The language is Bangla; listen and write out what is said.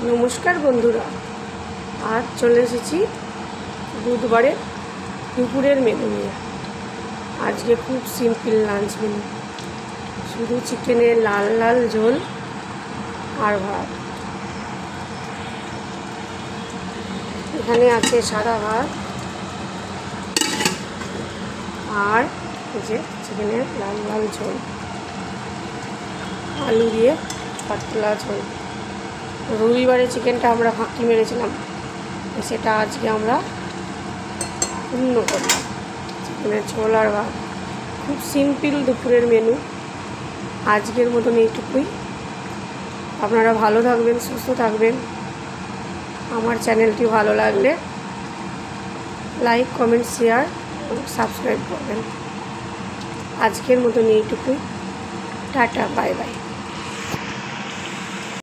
নমস্কার বন্ধুরা, আজ চলে এসেছি বুধবারে দুপুরের মেনু নিয়ে। আজকে খুব সিম্পল লাঞ্চ মেনু, শুধু চিকেনের লাল লাল ঝোল আর ভাত। এখানে আছে সাদা ভাত আর যে চিকেনের লাল লাল ঝোল, আলু দিয়ে পাতলা ঝোল। রবিবারে চিকেনটা আমরা ফাঁকি মেরেছিলাম, সেটা আজকে আমরা পূর্ণ করলাম। চিকেনের ঝোল আর ভাত, খুব সিম্পল দুপুরের মেনু। আজকের মতন এইটুকুই। আপনারা ভালো থাকবেন, সুস্থ থাকবেন। আমার চ্যানেলটি ভালো লাগলে লাইক, কমেন্ট, শেয়ার এবং সাবস্ক্রাইব করবেন। আজকের মতন এইটুকুই। Tata, bye bye.